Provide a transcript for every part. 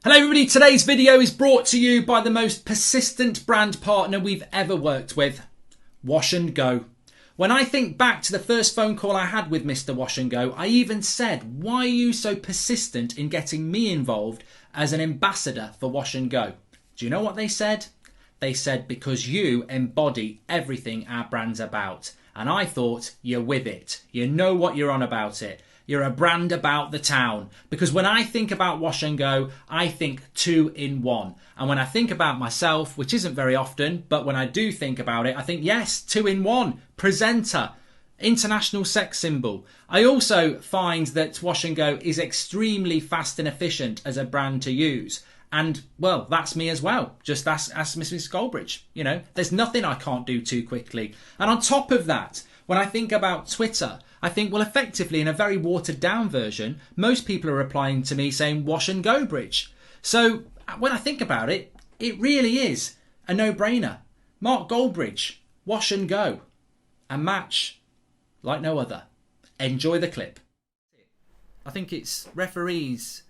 Hello everybody, today's video is brought to you by the most persistent brand partner we've ever worked with, Wash and Go. When I think back to the first phone call I had with Mr. Wash and Go, I even said, why are you so persistent in getting me involved as an ambassador for Wash and Go? Do you know what they said? They said, because you embody everything our brand's about. And I thought, you're with it. You know what you're on about it. You're a brand about the town. Because when I think about Wash and Go, I think 2 in 1. And when I think about myself, which isn't very often, but when I do think about it, I think, yes, 2 in 1. Presenter, international sex symbol. I also find that Wash and Go is extremely fast and efficient as a brand to use. And, well, that's me as well. Just ask Mrs. Goldbridge. You know, there's nothing I can't do too quickly. And on top of that, when I think about Twitter, I think, well, effectively, in a very watered-down version, most people are replying to me saying WashAndGoBridge. So when I think about it, it really is a no-brainer. Mark Goldbridge, Wash and Go. A match like no other. Enjoy the clip. I think it's referees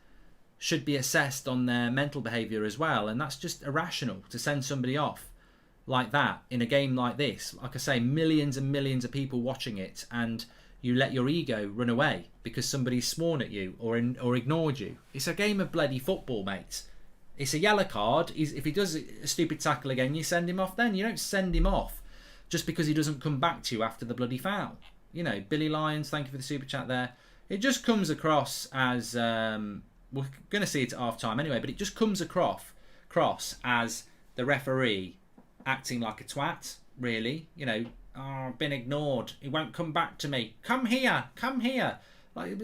should be assessed on their mental behaviour as well, and that's just irrational to send somebody off like that in a game like this. Like I say, millions and millions of people watching it, and you let your ego run away because somebody's sworn at you or ignored you. It's a game of bloody football, mate. It's a yellow card. If he does a stupid tackle again, you send him off then. You don't send him off just because he doesn't come back to you after the bloody foul. You know, Billy Lyons, thank you for the super chat there. It just comes across as... we're going to see it at half-time anyway, but it just comes across as the referee acting like a twat, really. You know, oh, I've been ignored. He won't come back to me. Come here, come here. Like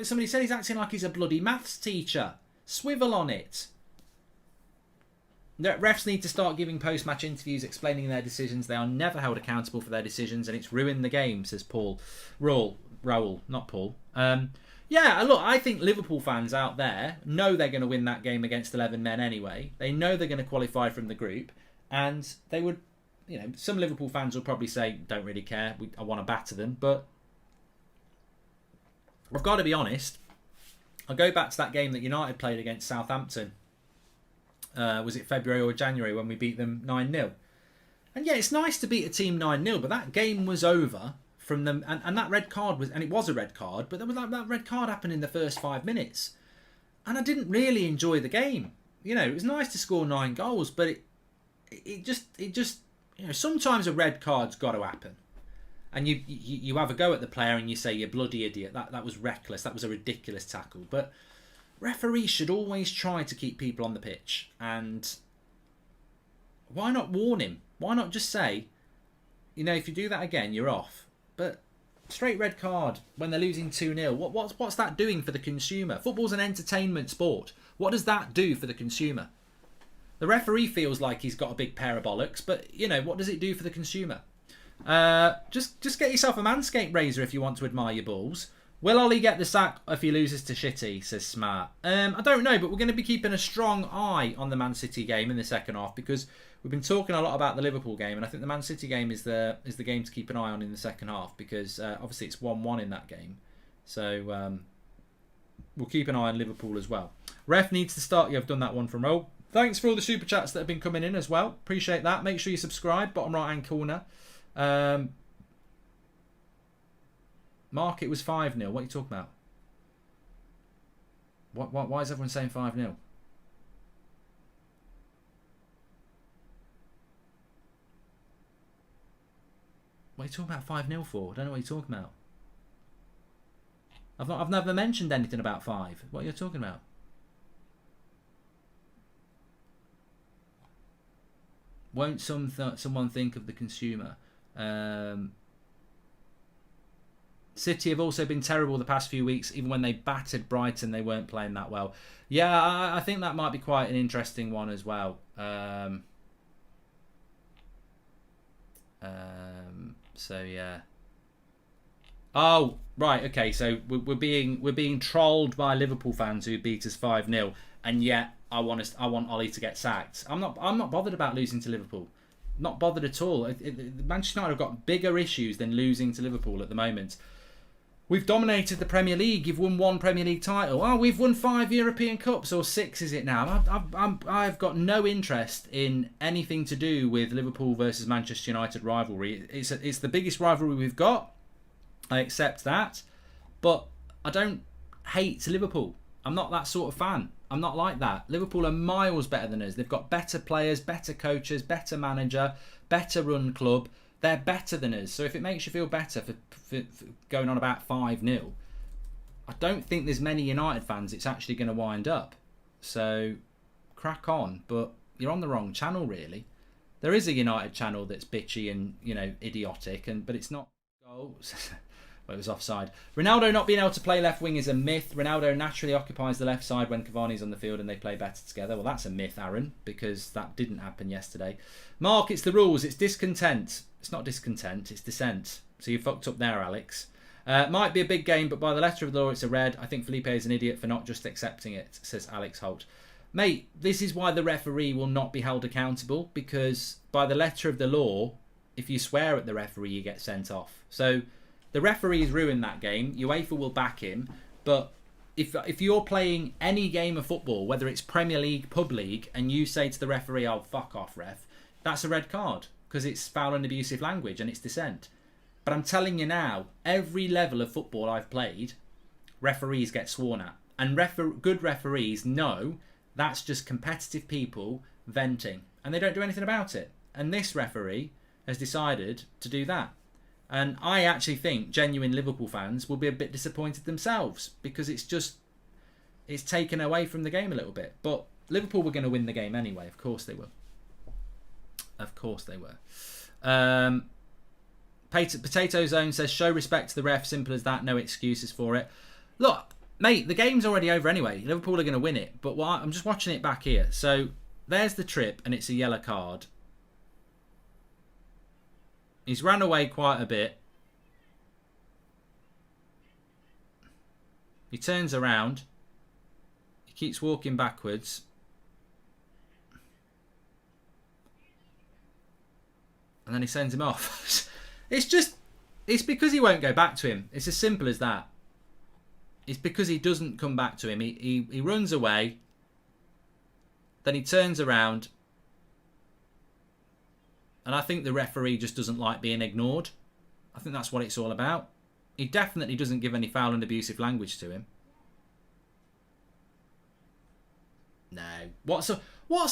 somebody said, he's acting like he's a bloody maths teacher. Swivel on it. The refs need to start giving post-match interviews explaining their decisions. They are never held accountable for their decisions, and it's ruined the game, says Paul. Raoul, not Paul. Yeah, look, I think Liverpool fans out there know they're going to win that game against 11 men anyway. They know they're going to qualify from the group. And they would, you know, some Liverpool fans will probably say, don't really care, I want to batter them. But I've got to be honest, I'll go back to that game that United played against Southampton. Was it February or January when we beat them 9-0? And yeah, it's nice to beat a team 9-0, but that game was over from them, and that red card was, and it was a red card, but there was like that red card happened in the first 5 minutes, and I didn't really enjoy the game. You know, it was nice to score 9 goals, but it just you know, sometimes a red card's got to happen, and you have a go at the player and you say, you bloody idiot, that was reckless, that was a ridiculous tackle. But referees should always try to keep people on the pitch, and why not warn him? Why not just say, you know, if you do that again, you're off? But straight red card when they're losing 2-0. What's that doing for the consumer? Football's an entertainment sport. What does that do for the consumer? The referee feels like he's got a big pair of bollocks, but, you know, what does it do for the consumer? Just get yourself a Manscaped razor if you want to admire your balls. Will Ollie get the sack if he loses to Shitty, says Smart. I don't know, but we're going to be keeping a strong eye on the Man City game in the second half, because we've been talking a lot about the Liverpool game, and I think the Man City game is the game to keep an eye on in the second half, because obviously it's 1-1 in that game. So we'll keep an eye on Liverpool as well. Ref needs to start. I've done that one from Roll. Thanks for all the super chats that have been coming in as well. Appreciate that. Make sure you subscribe, bottom right hand corner. Mark, it was 5-0. What are you talking about? Why is everyone saying 5-0? What are you talking about 5-0 for? I don't know what you're talking about. I've never mentioned anything about 5. What are you talking about? Won't someone think of the consumer? City have also been terrible the past few weeks. Even when they battered Brighton, they weren't playing that well. Yeah, I think that might be quite an interesting one as well. So yeah. Oh, right, okay. So we're being trolled by Liverpool fans who beat us 5-0, and yet I want Ollie to get sacked. I'm not bothered about losing to Liverpool. Not bothered at all. Manchester United have got bigger issues than losing to Liverpool at the moment. We've dominated the Premier League. You've won 1 Premier League title. Oh, we've won 5 European Cups, or 6 is it now? I've got no interest in anything to do with Liverpool versus Manchester United rivalry. It's the biggest rivalry we've got. I accept that. But I don't hate Liverpool. I'm not that sort of fan. I'm not like that. Liverpool are miles better than us. They've got better players, better coaches, better manager, better run club. They're better than us. So if it makes you feel better for going on about 5-0, I don't think there's many United fans it's actually going to wind up. So crack on. But you're on the wrong channel, really. There is a United channel that's bitchy and, you know, idiotic, but it's not goals. Well, it was offside. Ronaldo not being able to play left wing is a myth. Ronaldo naturally occupies the left side when Cavani's on the field and they play better together. Well, that's a myth, Aaron, because that didn't happen yesterday. Mark, it's the rules. It's discontent. It's not discontent. It's dissent. So you fucked up there, Alex. Might be a big game, but by the letter of the law, it's a red. I think Felipe is an idiot for not just accepting it, says Alex Holt. Mate, this is why the referee will not be held accountable, because by the letter of the law, if you swear at the referee, you get sent off. So the referee's ruined that game. UEFA will back him. But if you're playing any game of football, whether it's Premier League, Pub League, and you say to the referee, oh, fuck off, ref, that's a red card because it's foul and abusive language and it's dissent. But I'm telling you now, every level of football I've played, referees get sworn at. And good referees know that's just competitive people venting. And they don't do anything about it. And this referee has decided to do that. And I actually think genuine Liverpool fans will be a bit disappointed themselves because it's taken away from the game a little bit. But Liverpool were going to win the game anyway. Of course they were. Of course they were. Potato Zone says, show respect to the ref. Simple as that. No excuses for it. Look, mate, the game's already over anyway. Liverpool are going to win it. But I'm just watching it back here. So there's the trip and it's a yellow card. He's ran away quite a bit. He turns around. He keeps walking backwards. And then he sends him off. It's because he won't go back to him. It's as simple as that. It's because he doesn't come back to him. He runs away. Then he turns around. And I think the referee just doesn't like being ignored. I think that's what it's all about. He definitely doesn't give any foul and abusive language to him. No. What's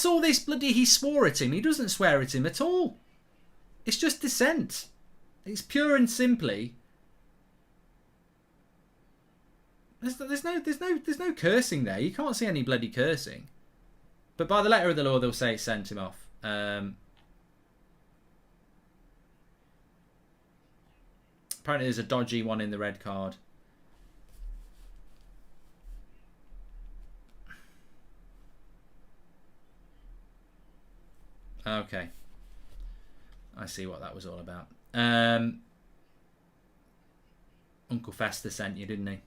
all this bloody he swore at him? He doesn't swear at him at all. It's just dissent. It's pure and simply. There's no cursing there. You can't see any bloody cursing. But by the letter of the law, they'll say sent him off. Apparently there's a dodgy one in the red card. Okay. I see what that was all about. Uncle Fester sent you, didn't he?